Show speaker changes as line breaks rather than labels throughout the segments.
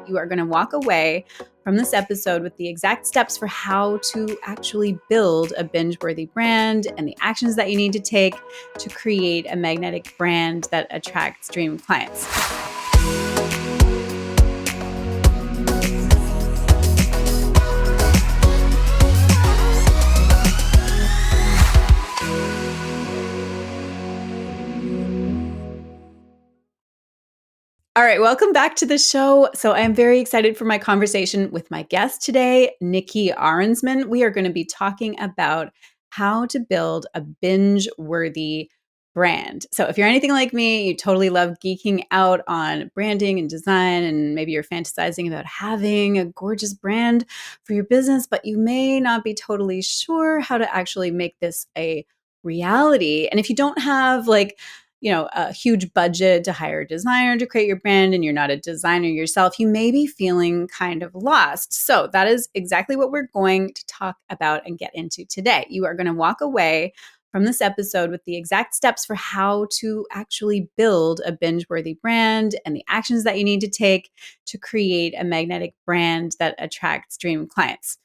You are going to walk away from this episode with the exact steps for how to actually build a binge-worthy brand and the actions that you need to take to create a magnetic brand that attracts dream clients. All right, welcome back to the show. So I am very excited for my conversation with my guest today, Nikki Arensman. We are going to be talking about how to build a binge-worthy brand. So if you're anything like me, you totally love geeking out on branding and design, and maybe you're fantasizing about having a gorgeous brand for your business, but you may not be totally sure how to actually make this a reality. And if you don't have a huge budget to hire a designer to create your brand and you're not a designer yourself, you may be feeling kind of lost. So that is exactly what we're going to talk about and get into today. You are going to walk away from this episode with the exact steps for how to actually build a binge-worthy brand and the actions that you need to take to create a magnetic brand that attracts dream clients.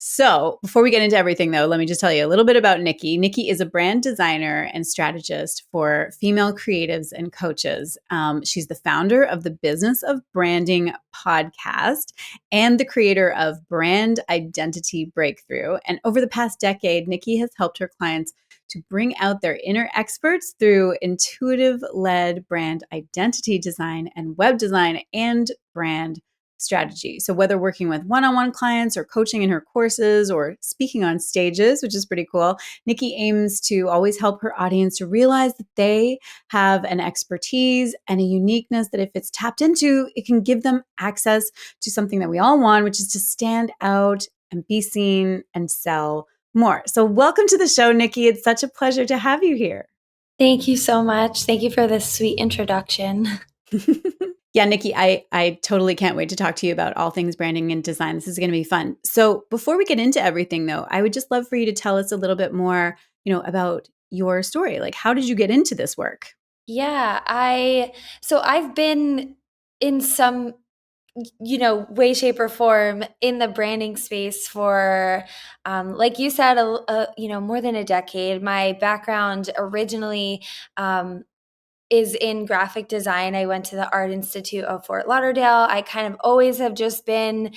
So before we get into everything, though, let me just tell you a little bit about Nikki. Nikki is a brand designer and strategist for female creatives and coaches. She's the founder of the Business of Branding podcast and the creator of Brand Identity Breakthrough. And over the past decade, Nikki has helped her clients to bring out their inner experts through intuitive-led brand identity design and web design and brand strategy. So whether working with one-on-one clients or coaching in her courses or speaking on stages, which is pretty cool, Nikki aims to always help her audience to realize that they have an expertise and a uniqueness that if it's tapped into, it can give them access to something that we all want, which is to stand out and be seen and sell more. So welcome to the show, Nikki. It's such a pleasure to have you here.
Thank you so much. Thank you for this sweet introduction.
Yeah, Nikki, I totally can't wait to talk to you about all things branding and design. This is going to be fun. So before we get into everything, though, I would just love for you to tell us a little bit more, about your story. Like, how did you get into this work?
Yeah, I've been in some, way, shape, or form in the branding space for, like you said, more than a decade. My background originally, is in graphic design. I went to the Art Institute of Fort Lauderdale. I kind of always have just been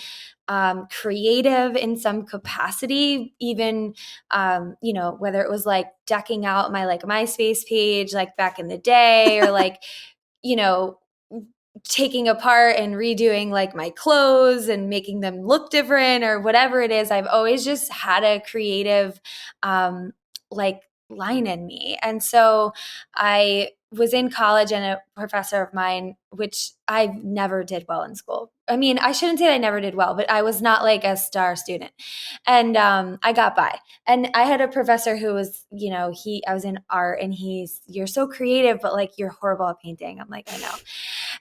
creative in some capacity, even, whether it was like decking out my MySpace page, like back in the day, or you know, taking apart and redoing like my clothes and making them look different or whatever it is. I've always just had a creative, line in me. And so I was in college and a professor of mine, which I never did well in school. I mean, I shouldn't say that I never did well, but I was not like a star student. And I got by. And I had a professor who was, I was in art and you're so creative, but like you're horrible at painting. I'm like, I know.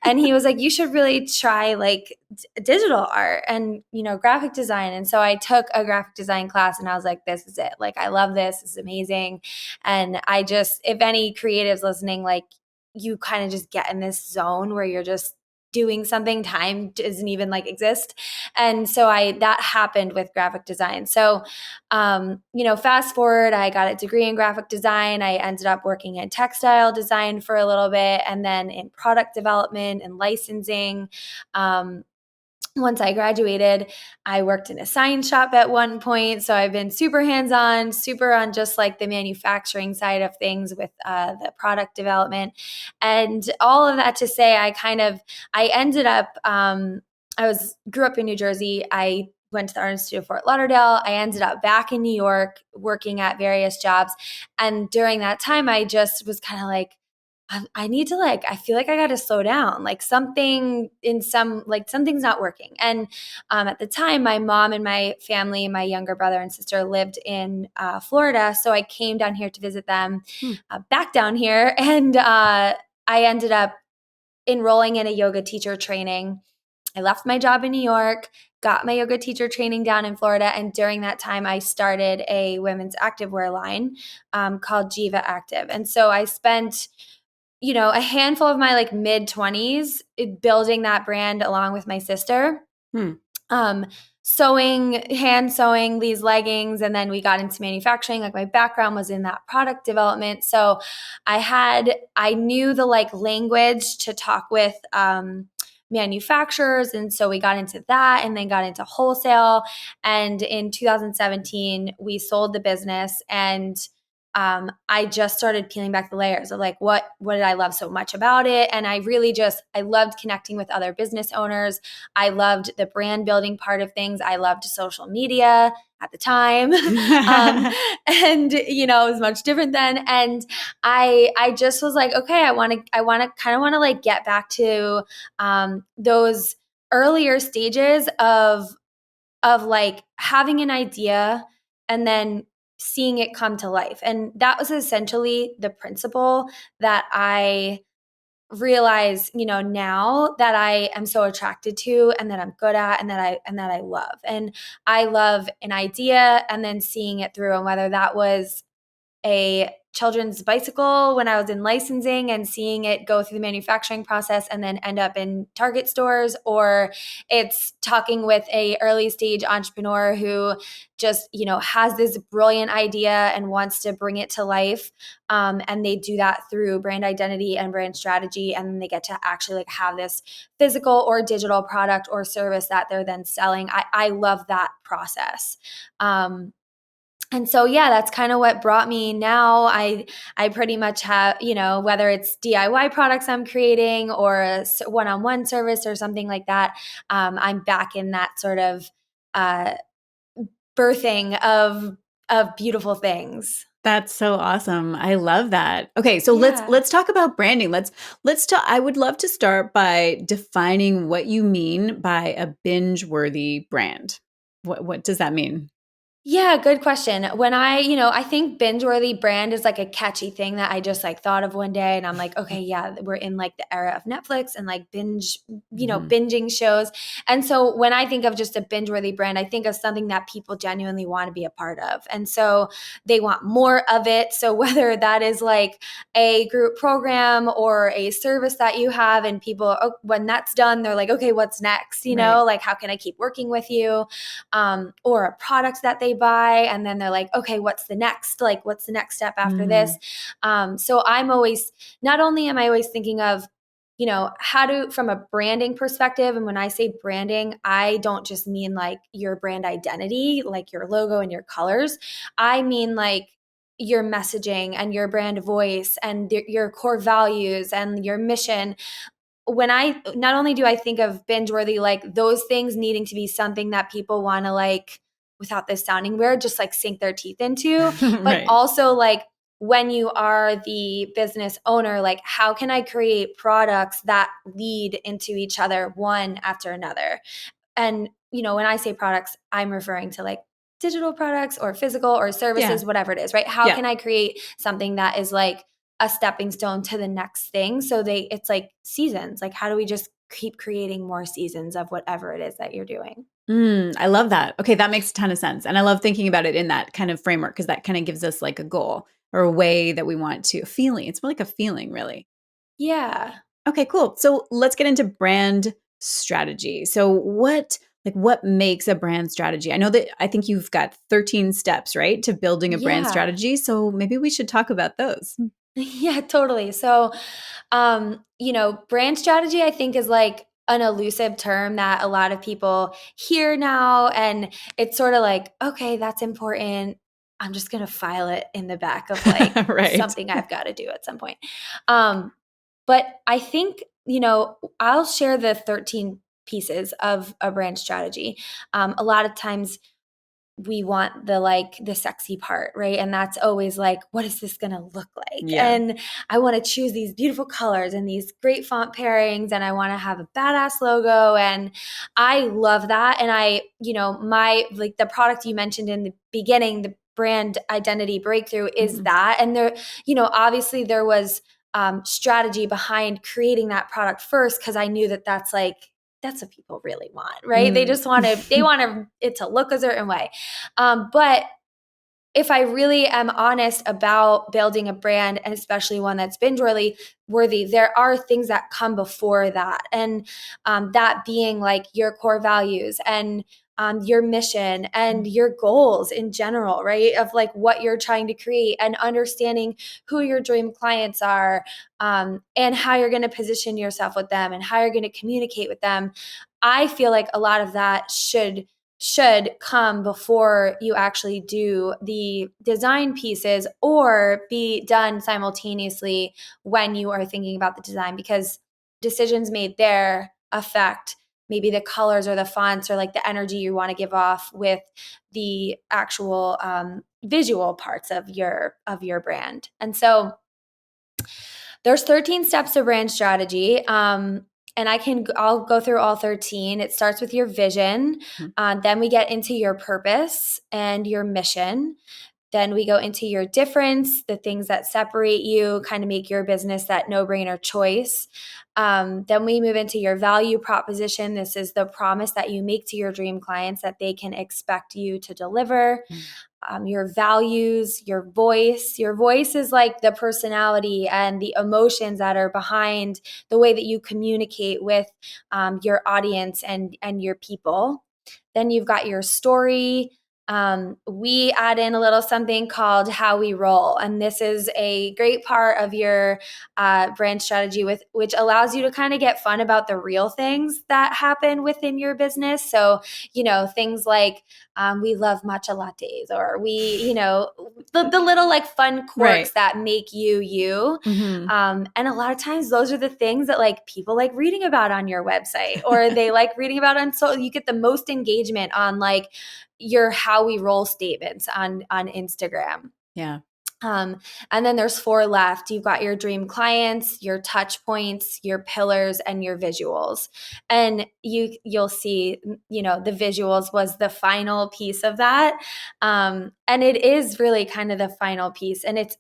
And he was like, you should really try like digital art and, graphic design. And so I took a graphic design class and I was like, this is it. Like, I love this. This is amazing. And if any creatives listening, like you kind of just get in this zone where you're just doing something, time doesn't even like exist. And so that happened with graphic design. So, fast forward, I got a degree in graphic design. I ended up working in textile design for a little bit and then in product development and licensing. Once I graduated, I worked in a sign shop at one point. So I've been super hands-on, super on just like the manufacturing side of things with the product development. And all of that to say, I ended up, grew up in New Jersey. I went to the Art Institute of Fort Lauderdale. I ended up back in New York working at various jobs. And during that time, I just was kind of like, I need to I feel like I got to slow down, like something's not working. And at the time, my mom and my family, my younger brother and sister lived in Florida. So I came down here to visit them back down here. And I ended up enrolling in a yoga teacher training. I left my job in New York, got my yoga teacher training down in Florida. And during that time, I started a women's activewear line called Jiva Active. And so I spent a handful of my like mid 20s building that brand along with my sister.
Hmm.
um, hand sewing these leggings. And then we got into manufacturing. Like my background was in that product development. So I knew the like language to talk with, manufacturers. And so we got into that and then got into wholesale. And in 2017, we sold the business, and I just started peeling back the layers of like, what did I love so much about it? And I loved connecting with other business owners. I loved the brand building part of things. I loved social media at the time. um, and, it was much different then. And I just was like, okay, I kind of want to like get back to those earlier stages of like having an idea and then seeing it come to life. And that was essentially the principle that I realize, now that I am so attracted to and that I'm good at and that I love. And I love an idea and then seeing it through, and whether that was a children's bicycle when I was in licensing and seeing it go through the manufacturing process and then end up in Target stores, or it's talking with a early stage entrepreneur who just, has this brilliant idea and wants to bring it to life. And they do that through brand identity and brand strategy. And then they get to actually like have this physical or digital product or service that they're then selling. I love that process. And so, yeah, that's kind of what brought me now. I pretty much have, whether it's DIY products I'm creating or a one-on-one service or something like that, I'm back in that sort of uh, birthing of beautiful things.
That's so awesome. I love that. Okay, so let's
Yeah.
let's talk about branding. Let's talk. I would love to start by defining what you mean by a binge-worthy brand. What does that mean?
Yeah, good question. When I think binge-worthy brand is like a catchy thing that I just like thought of one day, and I'm like, okay, yeah, we're in like the era of Netflix and like
Mhm.
binging shows. And so when I think of just a binge-worthy brand, I think of something that people genuinely want to be a part of. And so they want more of it. So whether that is like a group program or a service that you have, and people, when that's done, they're like, okay, what's next?
Right.
Like, how can I keep working with you? Or a product that they buy, and then they're like, okay, what's the next? Like, what's the next step after this?
Mhm.
So I'm always, not only am I always thinking of, how to, from a branding perspective. And when I say branding, I don't just mean like your brand identity, like your logo and your colors. I mean like your messaging and your brand voice and your core values and your mission. When I not only do I think of binge worthy, like those things needing to be something that people want to like, without this sounding weird, just like sink their teeth into, but
Right.
also like when you are the business owner, like how can I create products that lead into each other one after another? And, when I say products, I'm referring to like digital products or physical or
Yeah.
services, whatever it is, right? How
Yeah.
can I create something that is like a stepping stone to the next thing? So it's like seasons. Like, how do we just keep creating more seasons of whatever it is that you're doing?
I love that. Okay, that makes a ton of sense. And I love thinking about it in that kind of framework because that kind of gives us like a goal or a way that we want to a feeling. It's more like a feeling, really.
Yeah.
Okay, cool. So let's get into brand strategy. So what makes a brand strategy? I think you've got 13 steps, right, to building a brand
Yeah.
strategy. So maybe we should talk about those.
Yeah, totally. So, brand strategy, I think, is like an elusive term that a lot of people hear now. And it's sort of like, okay, that's important. I'm just going to file it in the back of like
Right.
something I've got to do at some point. Um, but I think, I'll share the 13 pieces of a brand strategy. A lot of times we want the sexy part, right? And that's always like, what is this going to look like?
Yeah.
And I want to choose these beautiful colors and these great font pairings, and I want to have a badass logo. And I love that. And my, like the product you mentioned in the beginning, the brand identity breakthrough is
Mhm.
that. And there, obviously there was strategy behind creating that product first, because I knew that that's what people really want, right? They
Mm.
just want to, it to look a certain way. But if I really am honest about building a brand, and especially one that's binge-worthy, there are things that come before that. And that being like your core values and your mission and your goals in general, right? Of like what you're trying to create and understanding who your dream clients are, and how you're going to position yourself with them and how you're going to communicate with them. I feel like a lot of that should come before you actually do the design pieces, or be done simultaneously when you are thinking about the design, because decisions made there affect maybe the colors or the fonts or like the energy you want to give off with the actual visual parts of your brand. And so there's 13 steps to brand strategy. And I'll go through all 13. It starts with your vision.
Mhm.
Then we get into your purpose and your mission. Then we go into your difference, the things that separate you, kind of make your business that no-brainer choice. Then we move into your value proposition. This is the promise that you make to your dream clients that they can expect you to deliver. Your values, your voice. Your voice is like the personality and the emotions that are behind the way that you communicate with your audience and your people. Then you've got your story. We add in a little something called how we roll. And this is a great part of your brand strategy, which allows you to kind of get fun about the real things that happen within your business. So, things like we love matcha lattes, or the little like fun
Right.
quirks that make you you.
Mhm.
And a lot of times those are the things that like people like reading about on your website, or they like reading about on, so you get the most engagement on like your how we roll statements on Instagram.
Yeah.
And then there's 4 left. You've got your dream clients, your touch points, your pillars, and your visuals. And you'll see, the visuals was the final piece of that. And it is really kind of the final piece. And it's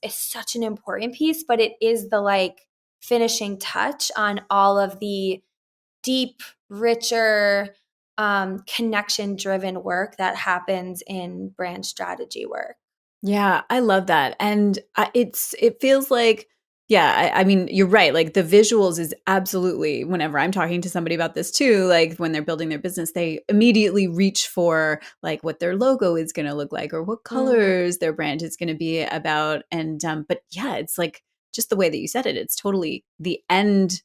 such an important piece, but it is the like finishing touch on all of the deep, richer, connection driven work that happens in brand strategy work.
Yeah, I love that. And it feels like, yeah, I mean, you're right. Like the visuals is absolutely, whenever I'm talking to somebody about this too, like when they're building their business, they immediately reach for like what their logo is going to look like or what
Mhm.
colors their brand is going to be about. And, but yeah, it's like just the way that you said it, it's totally the end.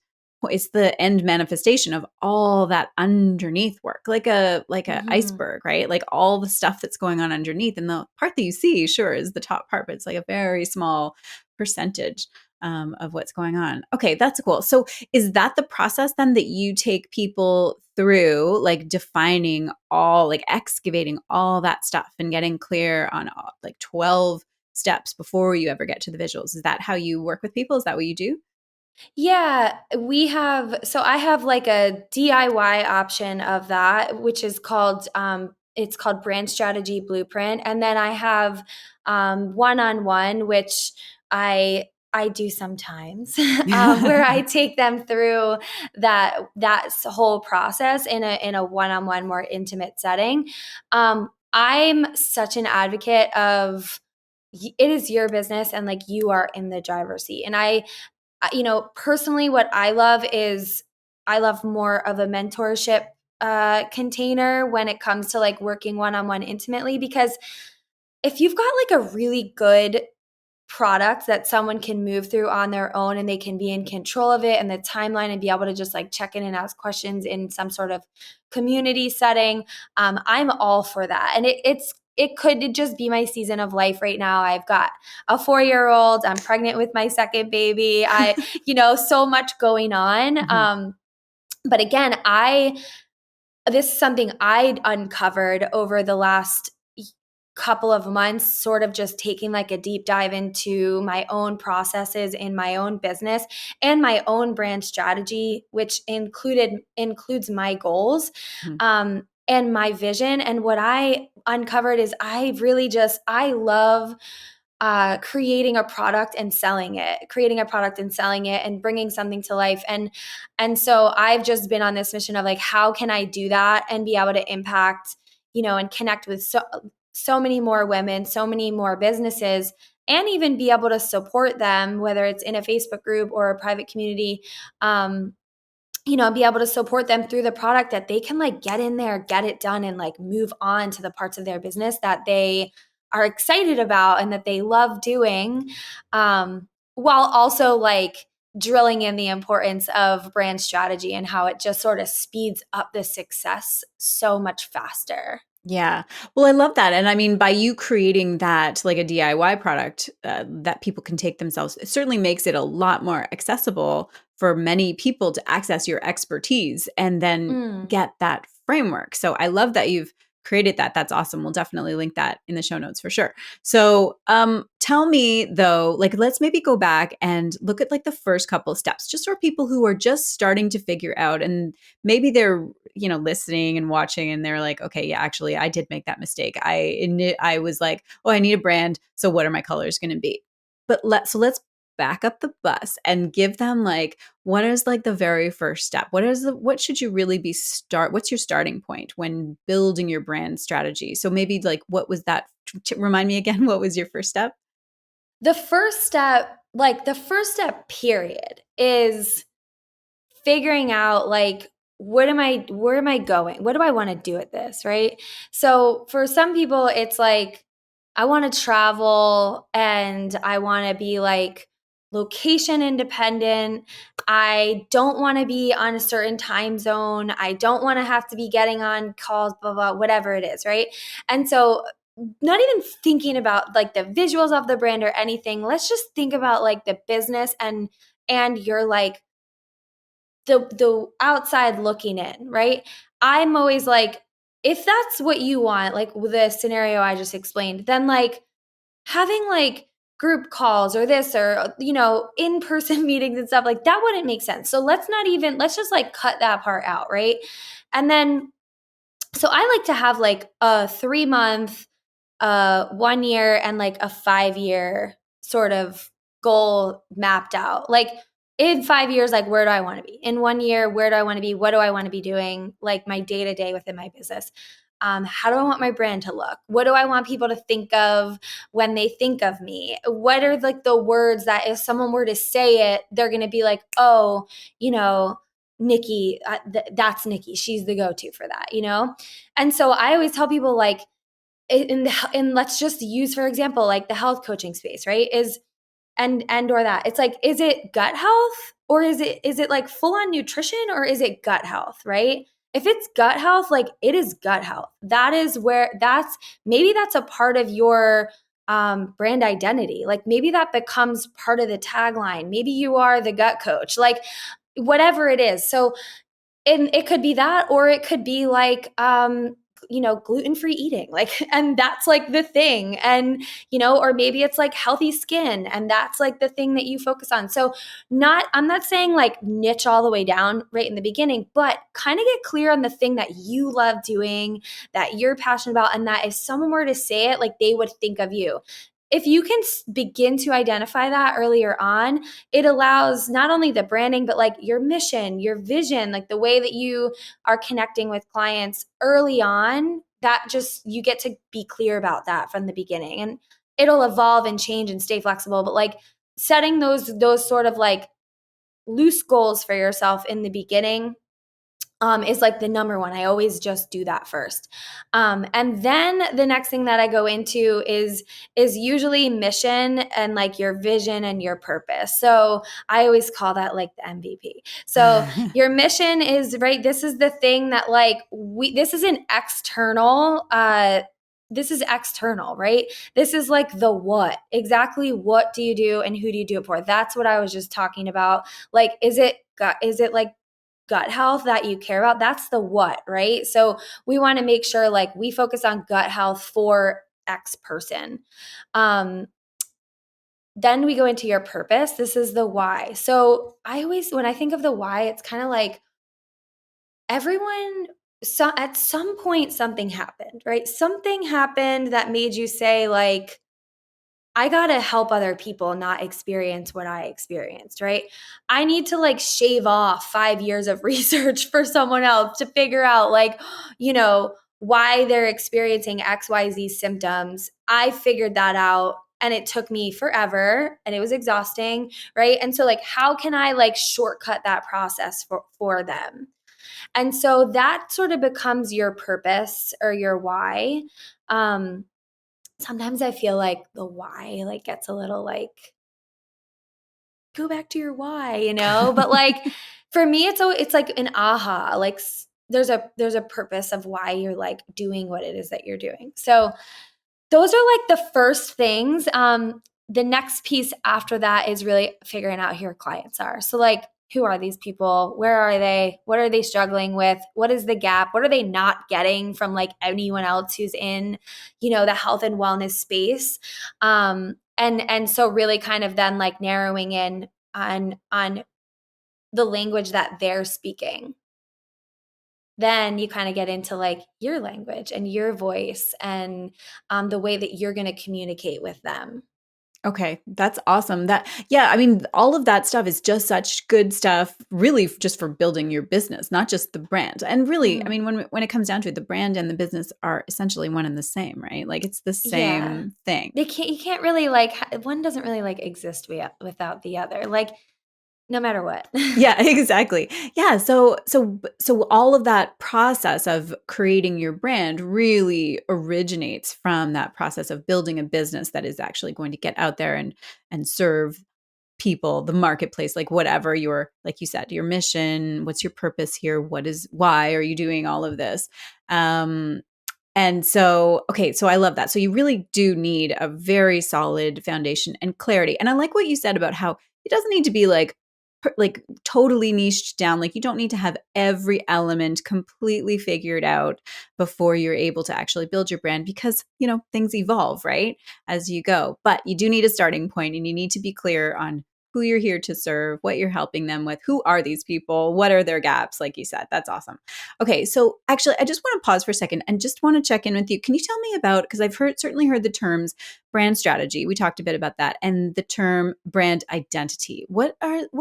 It's the end manifestation of all that underneath work, like a
Mhm.
iceberg, right? Like all the stuff that's going on underneath, and the part that you see, sure, is the top part, but it's like a very small percentage of what's going on. Okay, that's cool. So, is that the process then that you take people through, like defining all, like excavating all that stuff and getting clear on all, like 12 steps before you ever get to the visuals? Is that how you work with people? Is that what you do?
Yeah, so I have like a DIY option of that, which is called it's called Brand Strategy Blueprint. And then I have one-on-one, which I do sometimes, where I take them through that whole process in a one-on-one, more intimate setting. I'm such an advocate of it is your business, and like you are in the driver's seat. And personally, what I love is I love more of a mentorship container when it comes to like working one-on-one intimately, because if you've got like a really good product that someone can move through on their own, and they can be in control of it and the timeline, and be able to just like check in and ask questions in some sort of community setting, I'm all for that. And it could just be my season of life right now. I've got a 4-year-old, I'm pregnant with my second baby, so much going on.
Mhm.
But again, this is something I uncovered over the last couple of months, sort of just taking like a deep dive into my own processes in my own business and my own brand strategy, which includes my goals,
Mhm.
and my vision. And what I uncovered is I love creating a product and selling it and bringing something to life. And so I've just been on this mission of like, how can I do that and be able to impact, and connect with so many more women, so many more businesses, and even be able to support them, whether it's in a Facebook group or a private community, be able to support them through the product that they can like get in there, get it done, and like move on to the parts of their business that they are excited about and that they love doing, while also like drilling in the importance of brand strategy and how it just sort of speeds up the success so much faster.
Yeah. Well, I love that. And I mean, by you creating that, like a DIY product that people can take themselves, it certainly makes it a lot more accessible for many people to access your expertise and then
Mm.
get that framework. So I love that you've created that. That's awesome. We'll definitely link that in the show notes for sure. So tell me though, like, let's maybe go back and look at like the first couple of steps, just for people who are just starting to figure out, and maybe they're listening and watching and they're like, okay, yeah, actually I did make that mistake. I was like, oh, I need a brand, so what are my colors going to be? But let's back up the bus and give them like, what is like the very first step? What should you really be what's your starting point when building your brand strategy? So maybe like, what was that? Remind me again, what was your first step?
The first step period is figuring out like where am I going? What do I want to do with this, right? So for some people it's like I want to travel and I want to be like location independent. I don't want to be on a certain time zone. I don't want to have to be getting on calls, blah blah, whatever it is, right? And so not even thinking about like the visuals of the brand or anything. Let's just think about like the business and your like the outside looking in, right? I'm always like, if that's what you want, like with the scenario I just explained, then like having like group calls or this or in-person meetings and stuff like that wouldn't make sense. So let's just like cut that part out, right? And then so I like to have like a 3 month, 1 year, and like a 5 year sort of goal mapped out. Like in 5 years, like where do I want to be? In 1 year, where do I want to be? What do I want to be doing? Like my day to day within my business. How do I want my brand to look? What do I want people to think of when they think of me? What are like the words that if someone were to say it, they're going to be like, oh, you know, Nikki, that's Nikki. She's the go-to for that. And so I always tell people like, and let's just use for example like the health coaching space, right? Is and or that it's like, is it gut health or is it like full on nutrition or is it gut health, right? If it's gut health, like it is gut health. That is where that's a part of your brand identity. Like maybe that becomes part of the tagline. Maybe you are the gut coach, like whatever it is. So and it could be that, or it could be like gluten-free eating, like, and that's like the thing. And or maybe it's like healthy skin and that's like the thing that you focus on. So I'm not saying like niche all the way down right in the beginning, but kind of get clear on the thing that you love doing, that you're passionate about, and that if someone were to say it, like they would think of you. If you can begin to identify that earlier on, it allows not only the branding, but like your mission, your vision, like the way that you are connecting with clients early on, that just you get to be clear about that from the beginning. And it'll evolve and change and stay flexible. But like setting those sort of like loose goals for yourself in the beginning is like the number one. I always just do that first. And then the next thing that I go into is usually mission and like your vision and your purpose. So I always call that like the MVP. So your mission is, right, this is the thing that like this is an external this is external, right? This is like the what. Exactly what do you do and who do you do it for? That's what I was just talking about. Like, is it like gut health that you care about? That's the what, right? So we want to make sure like we focus on gut health for X person. Then we go into your purpose. This is the why. So when I think of the why, it's kind of like everyone, so at some point something happened, right? Something happened that made you say like, I got to help other people not experience what I experienced, right? I need to like shave off 5 years of research for someone else to figure out like, why they're experiencing XYZ symptoms. I figured that out and it took me forever and it was exhausting, right? And so like, how can I like shortcut that process for them? And so that sort of becomes your purpose or your why. Sometimes I feel like the why like gets a little like, go back to your why, you know? But like for me, it's like an aha, like there's a purpose of why you're like doing what it is that you're doing. So those are like the first things. The next piece after that is really figuring out who your clients are. So like, who are these people? Where are they? What are they struggling with? What is the gap? What are they not getting from like anyone else who's in, the health and wellness space? And so really kind of then like narrowing in on the language that they're speaking. Then you kind of get into like your language and your voice and the way that you're going to communicate with them.
Okay, that's awesome. I mean, all of that stuff is just such good stuff, really, just for building your business, not just the brand. And really, I
Mm-hmm.
mean, when it comes down to it, the brand and the business are essentially one and the same, right? Like it's the
Yeah.
same thing.
You can't really like, one doesn't really like exist without the other, like no matter what.
Yeah, exactly. Yeah, so all of that process of creating your brand really originates from that process of building a business that is actually going to get out there and serve people, the marketplace, like whatever your, like you said, your mission, what's your purpose here, why are you doing all of this? And so, okay, so I love that. So you really do need a very solid foundation and clarity. And I like what you said about how it doesn't need to be like totally niched down. Like you don't need to have every element completely figured out before you're able to actually build your brand because, things evolve, right? As you go. But you do need a starting point and you need to be clear on who you're here to serve, what you're helping them with, who are these people, what are their gaps, like you said. That's awesome. Okay, so actually, I just want to pause for a second and just want to check in with you. Can you tell me about, because I've certainly heard the terms brand strategy. We talked a bit about that, and the term brand identity. What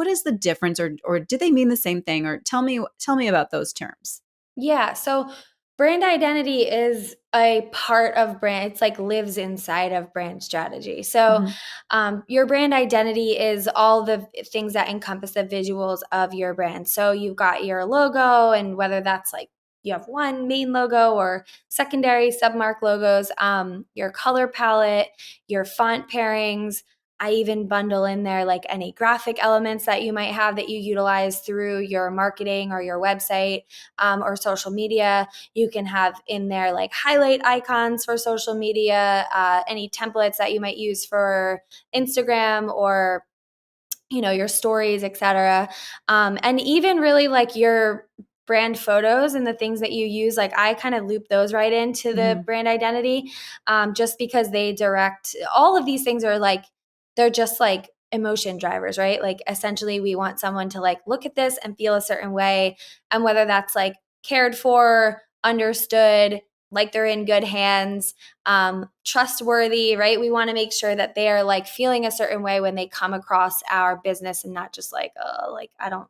is the difference, or do they mean the same thing? Or tell me about those terms.
Yeah. So brand identity is a part of brand. It's like lives inside of brand strategy. So
Mm-hmm.
your brand identity is all the things that encompass the visuals of your brand. So you've got your logo, and whether that's like you have one main logo or secondary submark logos, your color palette, your font pairings. I even bundle in there like any graphic elements that you might have that you utilize through your marketing or your website, or social media. You can have in there like highlight icons for social media, any templates that you might use for Instagram or your stories, etc. And even really like your brand photos and the things that you use, like I kind of loop those right into the
Mm-hmm.
brand identity, just because they direct all of these things are like they're just like emotion drivers, right? Like essentially we want someone to like look at this and feel a certain way, and whether that's like cared for, understood, like they're in good hands, trustworthy, right? We want to make sure that they are like feeling a certain way when they come across our business and not just like, oh, like I don't know.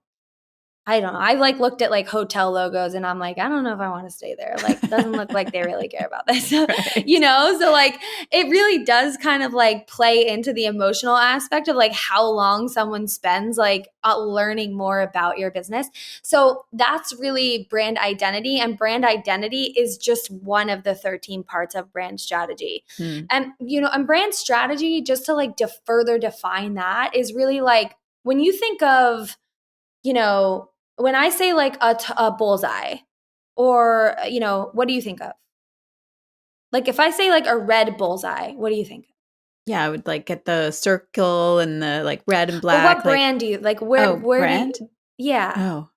I like looked at like hotel logos and I'm like, I don't know if I want to stay there. Like, doesn't look like they really care about this,
Right.
So like it really does kind of like play into the emotional aspect of like how long someone spends like learning more about your business. So that's really brand identity, and brand identity is just one of the 13 parts of brand strategy.
Mm.
And, and brand strategy, just to like further define that, is really like when you think of, when I say like a bullseye, or, what do you think of? Like if I say like a red bullseye, what do you think?
Yeah, I would like get the circle and the like red and
Or what
black. Like,
brand do you like?
oh,
Where do
brand?
you? Yeah.
Oh,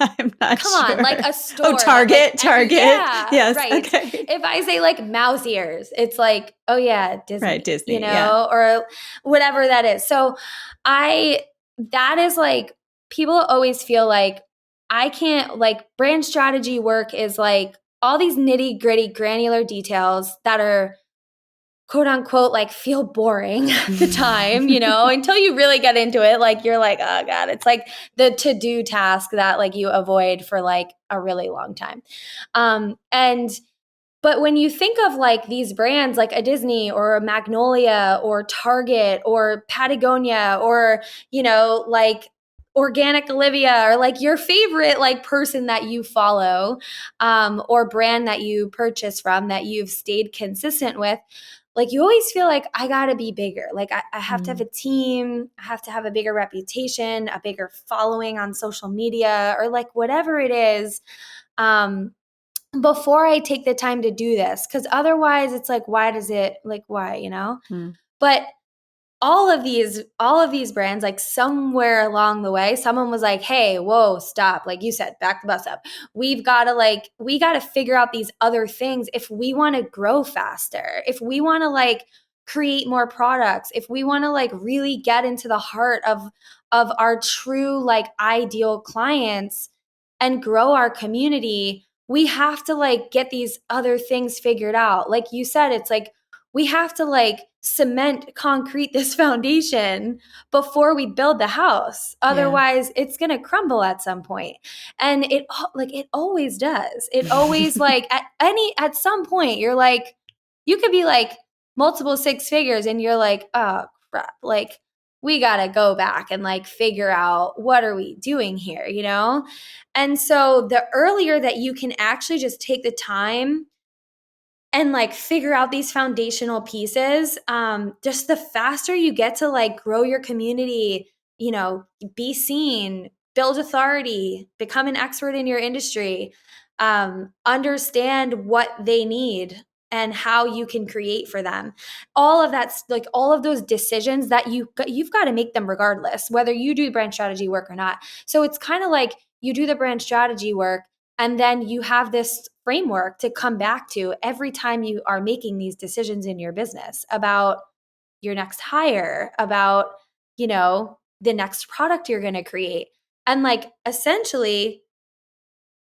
I'm not
Come on,
sure.
like a
Oh,
store that like
Target, Target.
yeah,
Yes.
right.
Okay.
If I say like mouse ears, it's like, oh yeah,
Right.
Disney,
Disney. Yeah.
or whatever that is. So I that is like people always feel like I can't like brand strategy work is like all these nitty-gritty granular details that are quote unquote like feel boring at the time, until you really get into it. Like you're like, oh God, it's like the to-do task that like you avoid for like a really long time. And But when you think of like these brands like a Disney or a Magnolia or Target or Patagonia or, like Organic Olivia or like your favorite like person that you follow, or brand that you purchase from that you've stayed consistent with, like you always feel like I gotta be bigger. Like I have to have a team, I have to have a bigger reputation, a bigger following on social media, or like whatever it is, before I take the time to do this. Cause otherwise it's like, why?
Mm.
But all of these brands, like somewhere along the way, someone was like, hey, whoa, stop. Like you said, back the bus up. We got to figure out these other things if we want to grow faster, if we want to like create more products, if we want to like really get into the heart of our true like ideal clients and grow our community, we have to like get these other things figured out. Like you said, it's like we have to like concrete this foundation before we build the house. Otherwise, it's going to crumble at some point. And it always does. It always like at some point you're like, you could be like multiple six figures and you're like, oh crap. Like we got to go back and like figure out what are we doing here? And so the earlier that you can actually just take the time and like figure out these foundational pieces, just the faster you get to like grow your community, be seen, build authority, become an expert in your industry, understand what they need and how you can create for them. All of that's like all of those decisions that you've got to make them regardless, whether you do brand strategy work or not. So it's kind of like you do the brand strategy work, and then you have this framework to come back to every time you are making these decisions in your business about your next hire, about, the next product you're going to create. And like essentially,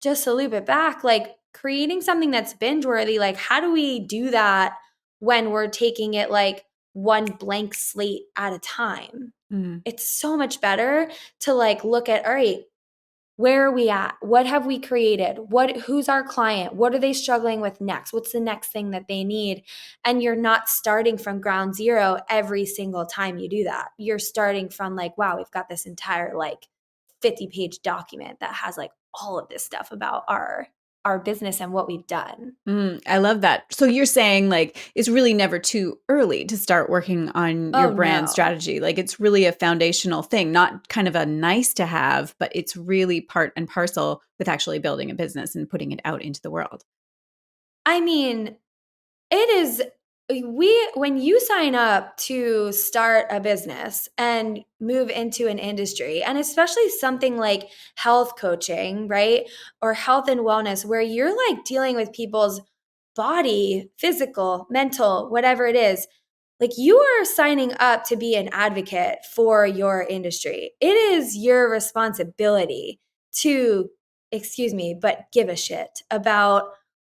just to loop it back, like creating something that's binge worthy, like how do we do that when we're taking it like one blank slate at a time?
Mm.
It's so much better to like look at, all right, where are we at? What have we created? Who's our client? What are they struggling with next? What's the next thing that they need? And you're not starting from ground zero every single time you do that. You're starting from like, wow, we've got this entire like 50-page document that has like all of this stuff about our business and what we've done.
I love that. So you're saying like it's really never too early to start working on your
Oh
brand
no.
strategy. Like it's really a foundational thing, not kind of a nice to have, but it's really part and parcel with actually building a business and putting it out into the world.
I mean, it is when you sign up to start a business and move into an industry, and especially something like health coaching, right? Or health and wellness, where you're like dealing with people's body, physical, mental, whatever it is, like you are signing up to be an advocate for your industry. It is your responsibility to, excuse me, but give a shit about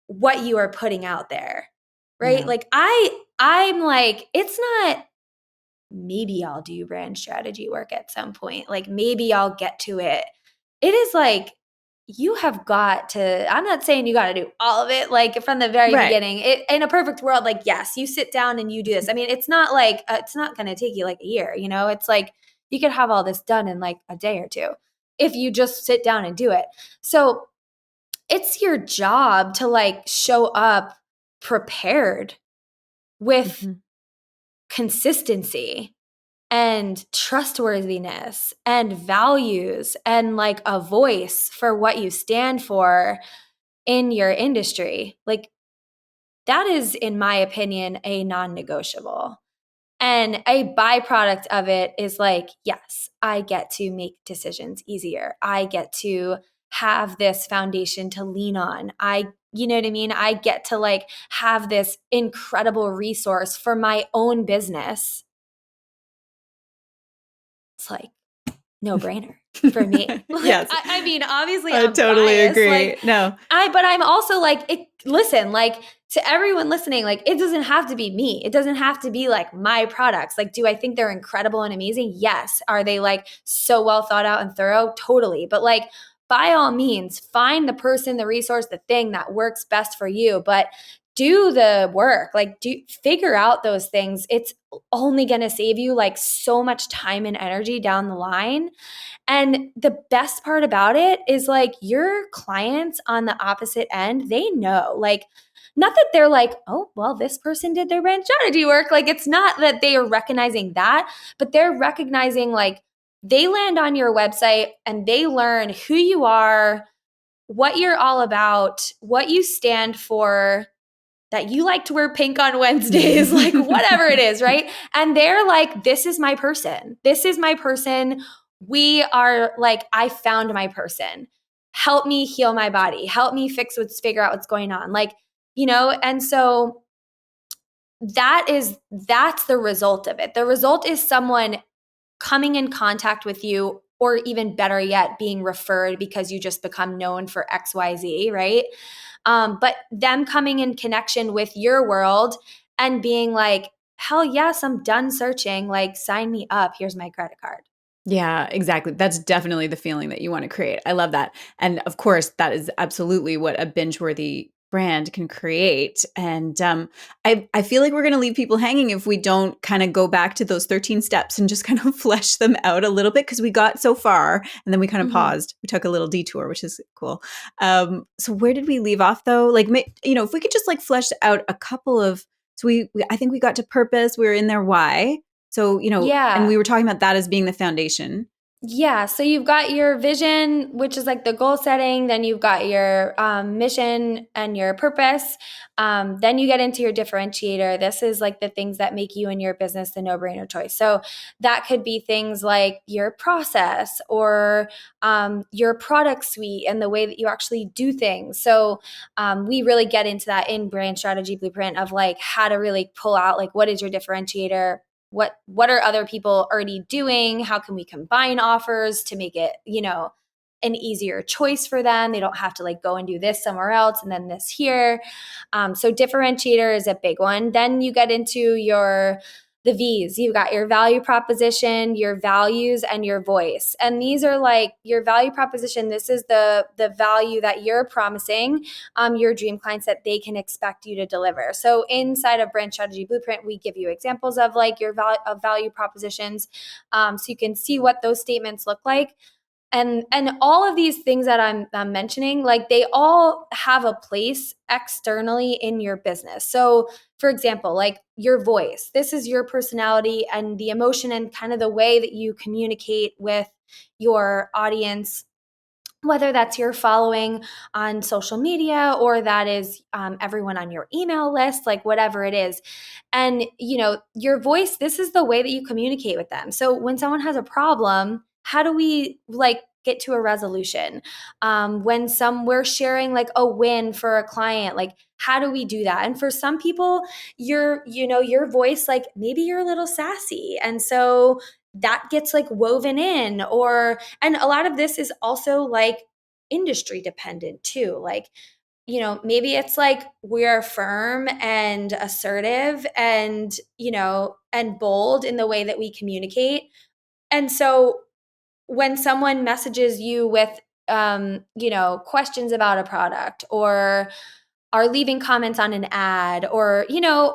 what you are putting out there. Right?
Yeah.
Like I'm like, it's not maybe I'll do brand strategy work at some point. Like maybe I'll get to it. It is like you have got to, I'm not saying you got to do all of it like from the very
Right.
beginning. In a perfect world, like, yes, you sit down and you do this. I mean, it's not like, it's not going to take you like a year, It's like you could have all this done in like a day or two if you just sit down and do it. So it's your job to like show up prepared with
Mhm.
consistency and trustworthiness and values and like a voice for what you stand for in your industry. Like that is, in my opinion, a non-negotiable. And a byproduct of it is like, yes, I get to make decisions easier. I get to have this foundation to lean on. You know what I mean? I get to like have this incredible resource for my own business. It's like no brainer for me. Like,
Yes.
I mean, obviously
I
I'm
totally
biased.
agree.
Like,
No.
but I'm also like, listen, like to everyone listening, like it doesn't have to be me. It doesn't have to be like my products. Like, do I think they're incredible and amazing? Yes. Are they like so well thought out and thorough? Totally. But like, by all means, find the person, the resource, the thing that works best for you. But do the work, like do figure out those things. It's only going to save you like so much time and energy down the line. And the best part about it is like your clients on the opposite end, they know, like, not that they're like, oh, well, this person did their brand strategy work. Like, it's not that they are recognizing that, but they're recognizing like they land on your website and they learn who you are, what you're all about, what you stand for, that you like to wear pink on Wednesdays, like whatever it is, right? And they're like, this is my person. This is my person. We are like, I found my person. Help me heal my body. Help me figure out what's going on. Like, and so that's the result of it. The result is someone coming in contact with you, or even better yet, being referred because you just become known for XYZ, right? But them coming in connection with your world and being like, hell yes, I'm done searching. Like, sign me up. Here's my credit card.
Yeah, exactly. That's definitely the feeling that you want to create. I love that. And of course, that is absolutely what a binge-worthy brand can create. And I feel like we're going to leave people hanging if we don't kind of go back to those 13 steps and just kind of flesh them out a little bit, because we got so far and then we kind of paused. We took a little detour, which is cool. So where did we leave off though? Like, if we could just like flesh out a couple of, so I think we got to purpose. We were in there why. So, and we were talking about that as being the foundation.
Yeah. So you've got your vision, which is like the goal setting. Then you've got your mission and your purpose. Then you get into your differentiator. This is like the things that make you and your business the no-brainer choice. So that could be things like your process or your product suite and the way that you actually do things. So we really get into that in Brand Strategy Blueprint of like how to really pull out like what is your differentiator. What are other people already doing? How can we combine offers to make it, an easier choice for them? They don't have to like go and do this somewhere else and then this here. So differentiator is a big one. Then you get into the V's. You've got your value proposition, your values, and your voice. And these are like your value proposition. This is the value that you're promising your dream clients that they can expect you to deliver. So inside of Brand Strategy Blueprint, we give you examples of like your value propositions, so you can see what those statements look like. And all of these things that I'm mentioning, like they all have a place externally in your business. So for example, like your voice, this is your personality and the emotion and kind of the way that you communicate with your audience, whether that's your following on social media or that is everyone on your email list, like whatever it is. And, your voice, this is the way that you communicate with them. So when someone has a problem, how do we like get to a resolution? When we're sharing like a win for a client, like how do we do that? And for some people, your voice, like maybe you're a little sassy. And so that gets like woven in, and a lot of this is also like industry dependent too. Like, maybe it's like we're firm and assertive and, and bold in the way that we communicate. And so when someone messages you with, questions about a product or are leaving comments on an ad or,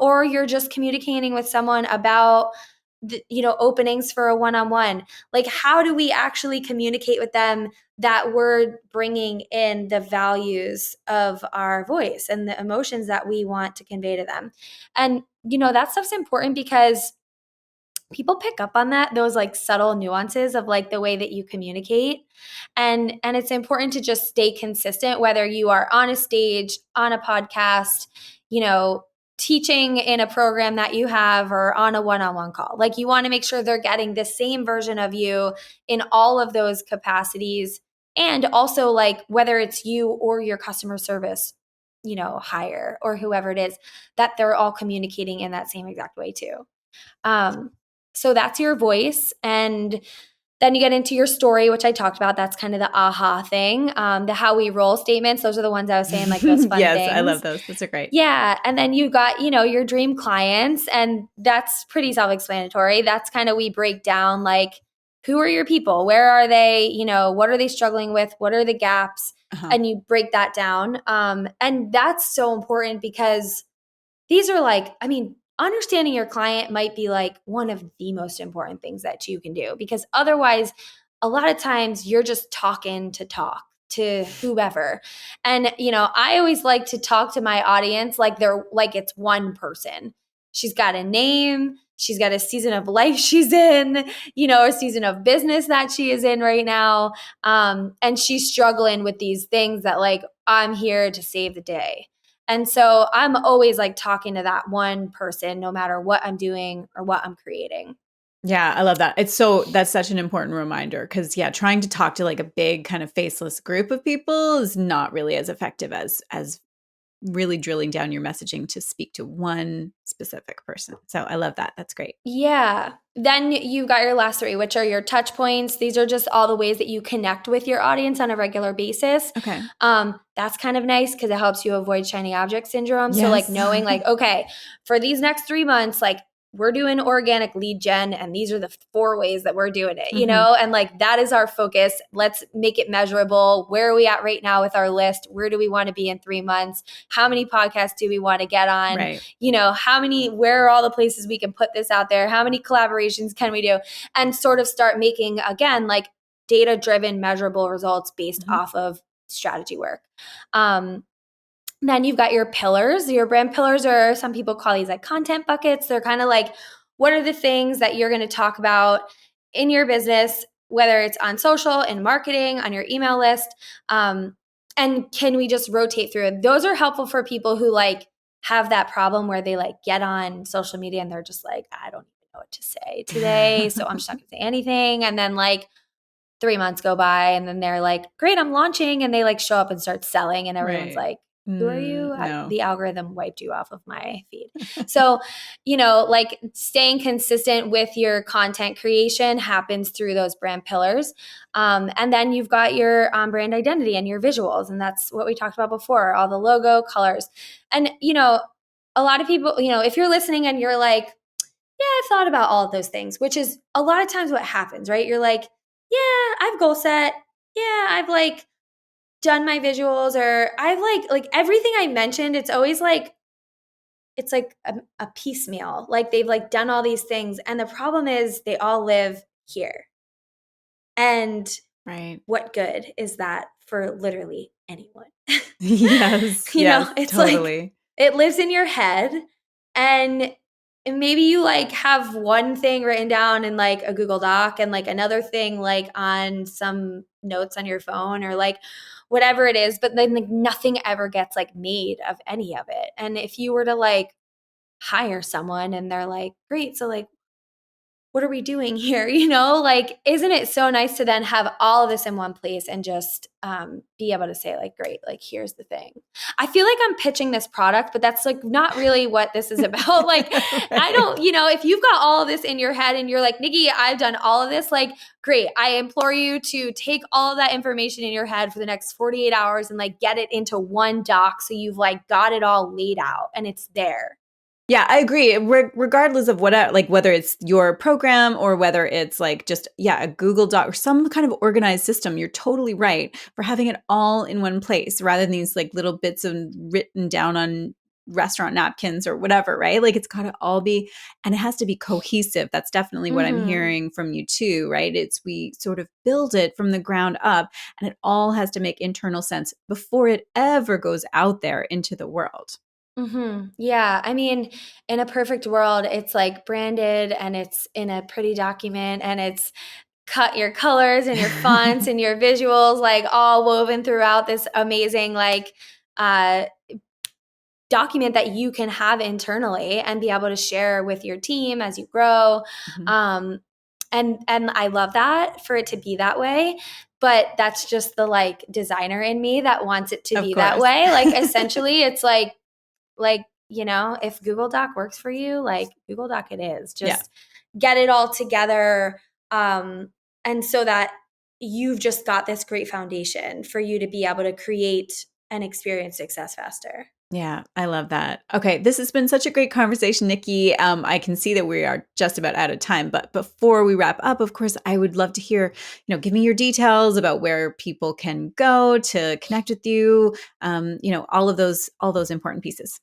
or you're just communicating with someone about, openings for a one-on-one, like how do we actually communicate with them that we're bringing in the values of our voice and the emotions that we want to convey to them? And, that stuff's important because people pick up on those like subtle nuances of like the way that you communicate. And it's important to just stay consistent, whether you are on a stage, on a podcast, teaching in a program that you have or on a one-on-one call. Like you want to make sure they're getting the same version of you in all of those capacities. And also like whether it's you or your customer service, hire or whoever it is, that they're all communicating in that same exact way too. So that's your voice. And then you get into your story, which I talked about. That's kind of the aha thing. The how we roll statements. Those are the ones I was saying, like those fun
yes,
things.
I love those. Those are great.
Yeah. And then you got, your dream clients. And that's pretty self-explanatory. That's kind of, we break down like, who are your people? Where are they? What are they struggling with? What are the gaps? And you break that down. And that's so important because these are like, I mean, understanding your client might be like one of the most important things that you can do, because otherwise, a lot of times you're just talking to talk to whoever. And, I always like to talk to my audience like they're like it's one person. She's got a name, she's got a season of life she's in, a season of business that she is in right now. And she's struggling with these things that, like, I'm here to save the day. And so I'm always like talking to that one person, no matter what I'm doing or what I'm creating.
Yeah, I love that. That's such an important reminder because trying to talk to like a big kind of faceless group of people is not really as effective as really drilling down your messaging to speak to one specific person. So I love that. That's great.
Yeah. Then you've got your last three, which are your touch points. These are just all the ways that you connect with your audience on a regular basis.
Okay.
That's kind of nice because it helps you avoid shiny object syndrome. So like
Yes.
knowing like, okay, for these next 3 months, like we're doing organic lead gen and these are the 4 ways that we're doing it, and like that is our focus. Let's make it measurable. Where are we at right now with our list? Where do we want to be in 3 months? How many podcasts do we want to get on?
Right.
Where are all the places we can put this out there? How many collaborations can we do? And sort of start making, again, like data-driven measurable results based off of strategy work. Then you've got your pillars. Your brand pillars, or some people call these like content buckets. They're kind of like, what are the things that you're going to talk about in your business, whether it's on social, in marketing, on your email list? And can we just rotate through it? Those are helpful for people who like have that problem where they like get on social media and they're just like, I don't even know what to say today. So I'm just not going to say anything. And then like 3 months go by and then they're like, great, I'm launching. And they like show up and start selling and everyone's like, who are you?
No.
The algorithm wiped you off of my feed. So, like staying consistent with your content creation happens through those brand pillars. And then you've got your brand identity and your visuals. And that's what we talked about before, all the logo, colors. And, a lot of people, if you're listening and you're like, yeah, I've thought about all of those things, which is a lot of times what happens, right? You're like, yeah, I've goal set. Yeah, I've like done my visuals, or I've like everything I mentioned. It's always like, it's like a piecemeal. Like they've like done all these things. And the problem is they all live here. And what good is that for literally anyone?
Yes.
It's
totally.
like it lives in your head, and maybe you like have one thing written down in like a Google Doc and like another thing like on some notes on your phone or like whatever it is, but then like nothing ever gets like made of any of it. And if you were to like hire someone and they're like, great, so like what are we doing here? Like, isn't it so nice to then have all of this in one place and just be able to say like, great, like, here's the thing. I feel like I'm pitching this product, but that's like not really what this is about. Like, I don't, if you've got all of this in your head and you're like, Nikki, I've done all of this, like, great. I implore you to take all of that information in your head for the next 48 hours and like get it into one doc. So you've like got it all laid out and it's there.
Yeah, I agree. Regardless of what, like whether it's your program or whether it's like just, a Google Doc or some kind of organized system, you're totally right for having it all in one place rather than these like little bits of written down on restaurant napkins or whatever, right? Like it's got to all be, and it has to be cohesive. That's definitely what I'm hearing from you too, right? We sort of build it from the ground up and it all has to make internal sense before it ever goes out there into the world.
Yeah. I mean, in a perfect world, it's like branded and it's in a pretty document and it's cut your colors and your fonts and your visuals, like all woven throughout this amazing, like, document that you can have internally and be able to share with your team as you grow. And I love that for it to be that way. But that's just the like designer in me that wants it to be that way. Like essentially it's like, if Google Doc works for you, like Google Doc it is. Just get it all together. And so that you've just got this great foundation for you to be able to create and experience success faster.
Yeah, I love that. Okay, this has been such a great conversation, Nikki. I can see that we are just about out of time, but before we wrap up, of course, I would love to hear, give me your details about where people can go to connect with you. All those important pieces.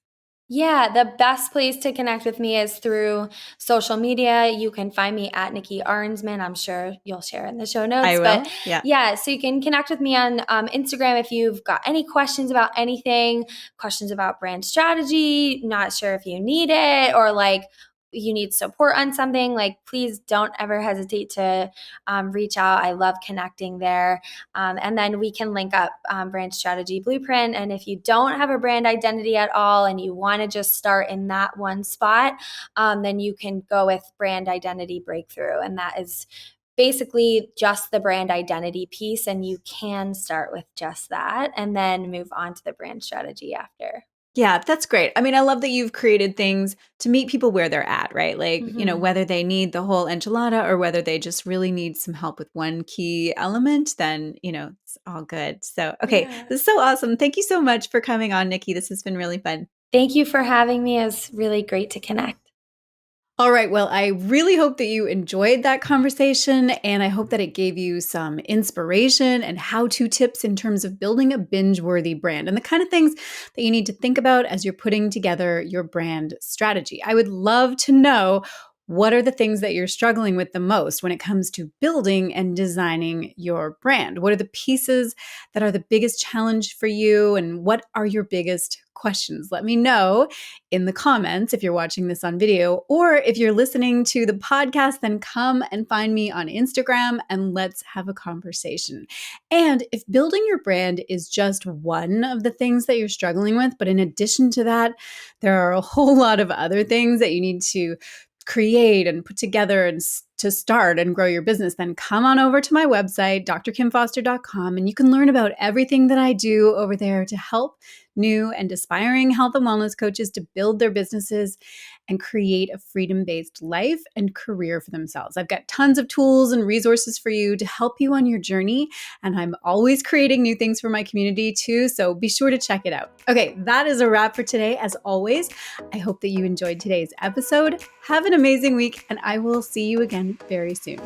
Yeah, the best place to connect with me is through social media. You can find me at Nikki Arensman. I'm sure you'll share in the show
I
notes. But
will. Yeah.
yeah, so you can connect with me on Instagram if you've got any questions about anything, questions about brand strategy, not sure if you need it, or like you need support on something, like please don't ever hesitate to reach out. I love connecting there. And then we can link up brand strategy blueprint. And if you don't have a brand identity at all and you want to just start in that one spot, then you can go with brand identity breakthrough. And that is basically just the brand identity piece. And you can start with just that and then move on to the brand strategy after.
Yeah, that's great. I mean, I love that you've created things to meet people where they're at, right? Like,
Mm-hmm.
whether they need the whole enchilada or whether they just really need some help with one key element, then, it's all good. So, okay,
Yeah.
this is so awesome. Thank you so much for coming on, Nikki. This has been really fun.
Thank you for having me. It was really great to connect.
All right. Well, I really hope that you enjoyed that conversation, and I hope that it gave you some inspiration and how to tips in terms of building a binge worthy brand and the kind of things that you need to think about as you're putting together your brand strategy. I would love to know, what are the things that you're struggling with the most when it comes to building and designing your brand? What are the pieces that are the biggest challenge for you, and what are your biggest questions? Let me know in the comments if you're watching this on video, or if you're listening to the podcast, then come and find me on Instagram and let's have a conversation. And if building your brand is just one of the things that you're struggling with, but in addition to that, there are a whole lot of other things that you need to create and put together and to start and grow your business, then come on over to my website, drkimfoster.com, and you can learn about everything that I do over there to help new and aspiring health and wellness coaches to build their businesses and create a freedom-based life and career for themselves. I've got tons of tools and resources for you to help you on your journey, and I'm always creating new things for my community too, so be sure to check it out. Okay, that is a wrap for today. As always, I hope that you enjoyed today's episode. Have an amazing week, and I will see you again very soon.